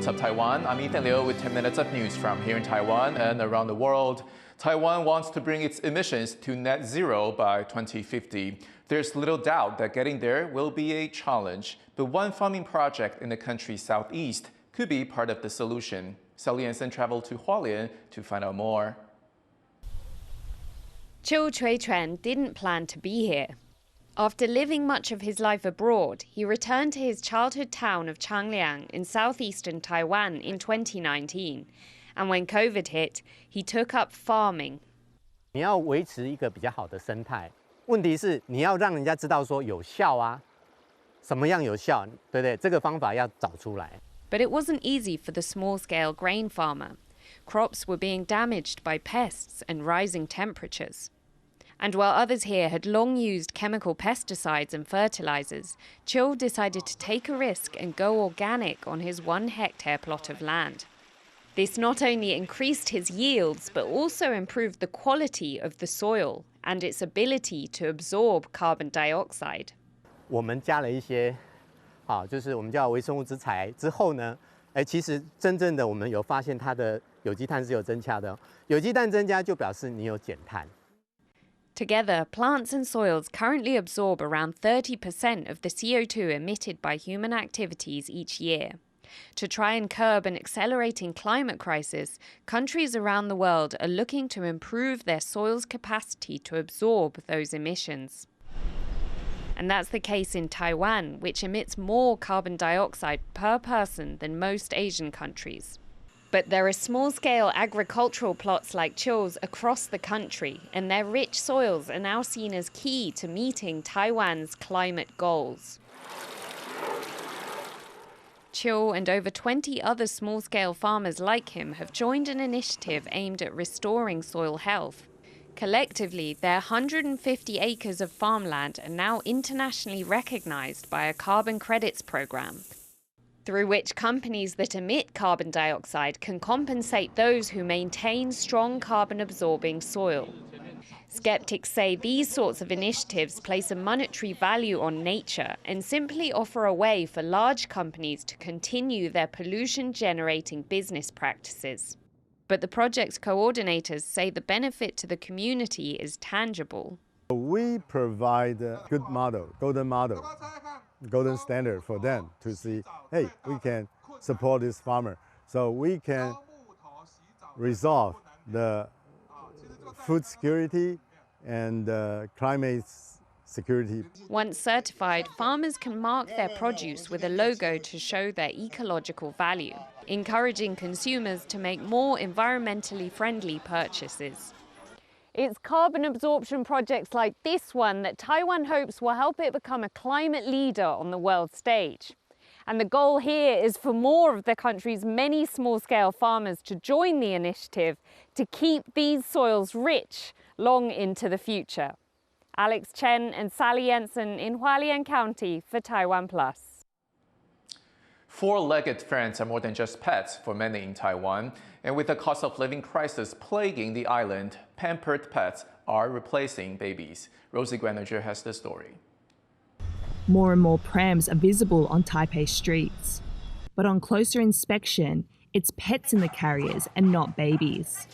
What's up, Taiwan? I'm Ethan Liu with 10 minutes of news from here in Taiwan and around the world. Taiwan wants to bring its emissions to net zero by 2050. There's little doubt that getting there will be a challenge, but one farming project in the country's southeast could be part of the solution. Sally Yansen traveled to Hualien to find out more. Chiu Chui-chuan didn't plan to be here. After living much of his life abroad, he returned to his childhood town of Changliang in southeastern Taiwan in 2019. And when COVID hit, he took up farming. 你要维持一个比较好的生态，问题是你要让人家知道说有效啊，什么样有效，对不对？这个方法要找出来。But it wasn't easy for the small-scale grain farmer. Crops were being damaged by pests and rising temperatures. And while others here had long used chemical pesticides and fertilizers, Chiu decided to take a risk and go organic on his 1-hectare plot of land. This not only increased his yields, but also improved the quality of the soil and its ability to absorb carbon dioxide. 我们加了一些，就是我们叫微生物质材之后呢，其实真正的我们有发现它的有机碳是有增加的。有机碳增加就表示你有减碳。Together, plants and soils currently absorb around 30% of the CO2 emitted by human activities each year. To try and curb an accelerating climate crisis, countries around the world are looking to improve their soil's capacity to absorb those emissions. And that's the case in Taiwan, which emits more carbon dioxide per person than most Asian countries. But there are small-scale agricultural plots like Chiu's across the country, and their rich soils are now seen as key to meeting Taiwan's climate goals. Chiu and over 20 other small-scale farmers like him have joined an initiative aimed at restoring soil health. Collectively, their 150 acres of farmland are now internationally recognized by a carbon credits program, through which companies that emit carbon dioxide can compensate those who maintain strong carbon-absorbing soil. Skeptics say these sorts of initiatives place a monetary value on nature and simply offer a way for large companies to continue their pollution-generating business practices. But the project's coordinators say the benefit to the community is tangible. We provide a good model, golden standard for them to see, hey, we can support this farmer. So we can resolve the food security and climate security. Once certified, farmers can mark their produce with a logo to show their ecological value, encouraging consumers to make more environmentally friendly purchases. It's carbon absorption projects like this one that Taiwan hopes will help it become a climate leader on the world stage. And the goal here is for more of the country's many small-scale farmers to join the initiative to keep these soils rich long into the future. Alex Chen and Sally Yansen in Hualien County for TaiwanPlus. Four-legged friends are more than just pets for many in Taiwan. And with the cost of living crisis plaguing the island, pampered pets are replacing babies. Rosie Graninger has the story. More and more prams are visible on Taipei streets. But on closer inspection, it's pets in the carriers and not babies.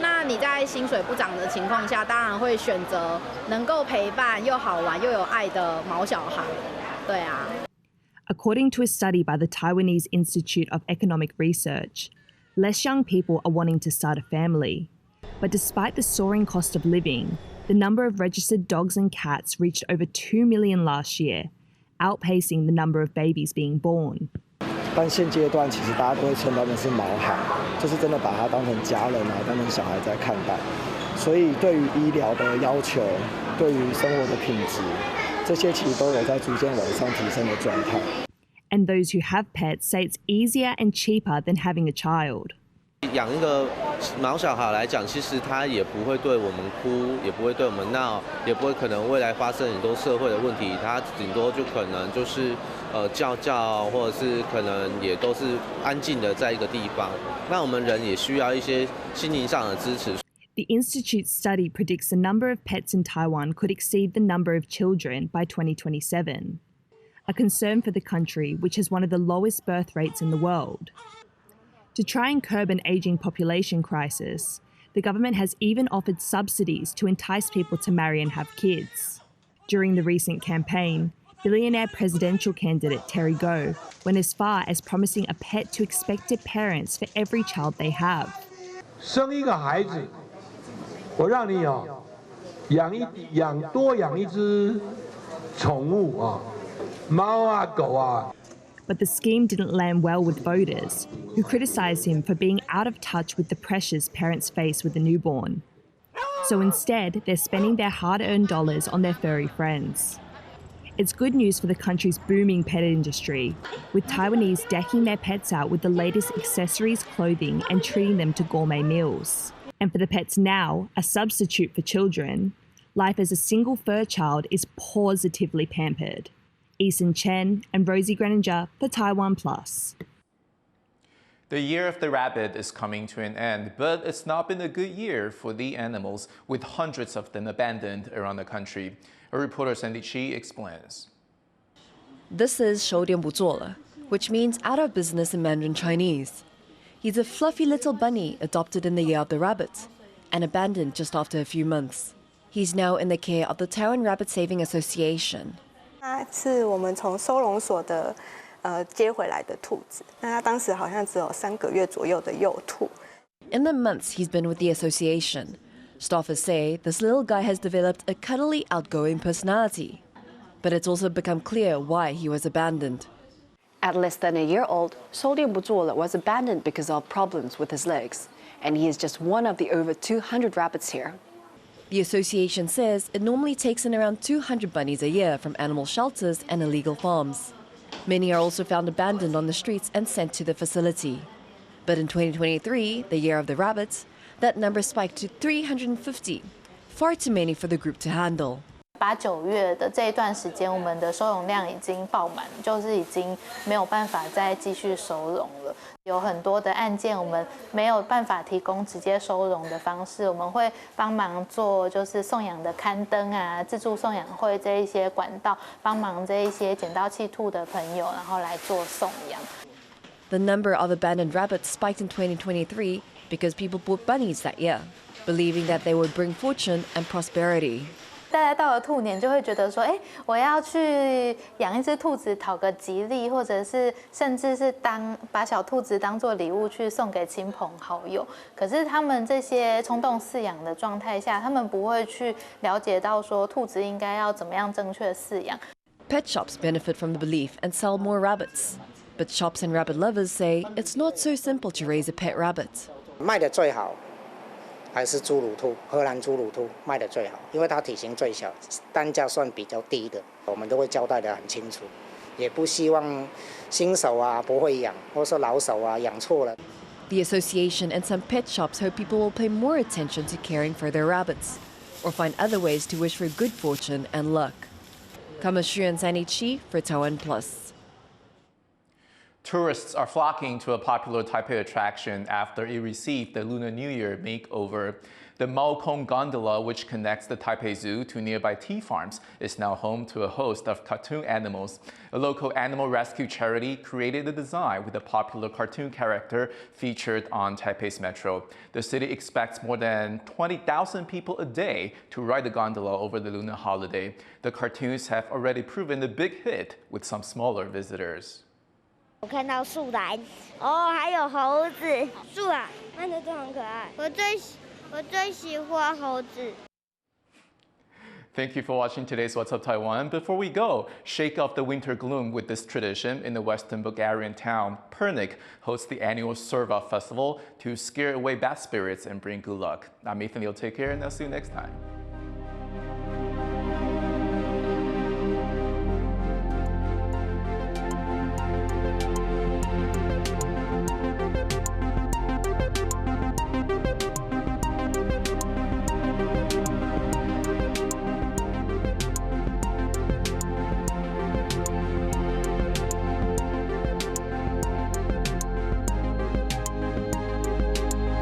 那你在薪水不涨的情况下，当然会选择能够陪伴又好玩又有爱的毛小孩。对啊。According to a study by the Taiwanese Institute of Economic Research, less young people are wanting to start a family. But despite the soaring cost of living, the number of registered dogs and cats reached over 2 million last year, outpacing the number of babies being born. 但现阶段其实大家都会称他们是毛孩，就是真的把它当成家人啊，当成小孩在看待。所以对于医疗的要求，对于生活的品质，这些其实都有在逐渐往上提升的状态。And those who have pets say it's easier and cheaper than having a child. 养一个毛小孩来讲，其实他也不会对我们哭，也不会对我们闹，也不会可能未来发生很多社会的问题。他顶多就可能就是叫，或者是可能也都是安静的在一个地方。那我们人也需要一些心灵上的支持。The Institute's study predicts the number of pets in Taiwan could exceed the number of children by 2027. a concern for the country, which has one of the lowest birth rates in the world. To try and curb an ageing population crisis, the government has even offered subsidies to entice people to marry and have kids. During the recent campaign, billionaire presidential candidate Terry Go went as far as promising a pet to expectant parents for every child they have. 生一个孩子，我让你多养一只宠物啊，猫啊狗啊。 But the scheme didn't land well with voters, who criticised him for being out of touch with the pressures parents face with a newborn. So instead, they're spending their hard-earned dollars on their furry friends. It's good news for the country's booming pet industry, with Taiwanese decking their pets out with the latest accessories, clothing, and treating them to gourmet meals. And for the pets now, a substitute for children, life as a single fur child is positively pampered. Eason Chen and Rosie Greninger for TaiwanPlus. The year of the rabbit is coming to an end, but it's not been a good year for the animals, with hundreds of them abandoned around the country. Our reporter Sandy Chi explains. This is 收店不做了, which means out of business in Mandarin Chinese. He's a fluffy little bunny adopted in the year of the rabbit and abandoned just after a few months. He's now in the care of the Taiwan Rabbit Saving Association. 它是我们从收容所的接回来的兔子，那它当时好像只有3个月左右的幼兔。In the months he's been with the association, staffers say this little guy has developed a cuddly, outgoing personality. But it's also become clear why he was abandoned. At less than a year old, 收店不做了 was abandoned because of problems with his legs, and he is just one of the over 200 rabbits here. The association says it normally takes in around 200 bunnies a year from animal shelters and illegal farms. Many are also found abandoned on the streets and sent to the facility. But in 2023, the year of the rabbits, that number spiked to 350, far too many for the group to handle. 8、9月的这一段时间，我们的收容量已经爆满，就是已经没有办法再继续收容了。有很多的案件，我们没有办法提供直接收容的方式，我们会帮忙做就是送养的刊登啊、自助送养会这一些管道，帮忙这一些捡到弃兔的朋友，然后来做送养。The number of abandoned rabbits spiked in 2023 because people bought bunnies that year, believing that they would bring fortune and prosperity. 大家到了兔年就会觉得说，我要去养一只兔子讨个吉利，或者是甚至是把小兔子当做礼物去送给亲朋好友。可是他们这些冲动饲养的状态下，他们不会去了解到说兔子应该要怎么样正确饲养。Pet shops benefit from the belief and sell more rabbits. But shops and rabbit lovers say it's not so simple to raise a pet rabbit. 卖的最好还是侏儒兔，荷兰侏儒兔卖的最好，因为它体型最小，单价算比较低的，我们都会交代得很清楚，也不希望新手啊不会养，或是老手啊养错了。The association and some pet shops hope people will pay more attention to caring for their rabbits, or find other ways to wish for good fortune and luck. Kamashu and Sandy Chi for TaiwanPlus. Tourists are flocking to a popular Taipei attraction after it received the Lunar New Year makeover. The Maokong Gondola, which connects the Taipei Zoo to nearby tea farms, is now home to a host of cartoon animals. A local animal rescue charity created the design with a popular cartoon character featured on Taipei's metro. The city expects more than 20,000 people a day to ride the gondola over the lunar holiday. The cartoons have already proven a big hit with some smaller visitors. 我看到树懒，还有猴子，树懒看着都很可爱。我最喜欢猴子。Thank you for watching today's What's Up Taiwan. Before we go, shake off the winter gloom with this tradition. In the western Bulgarian town, Pernik hosts the annual Serva Festival to scare away bad spirits and bring good luck. I'm Ethan. You'll take care, and I'll see you next time.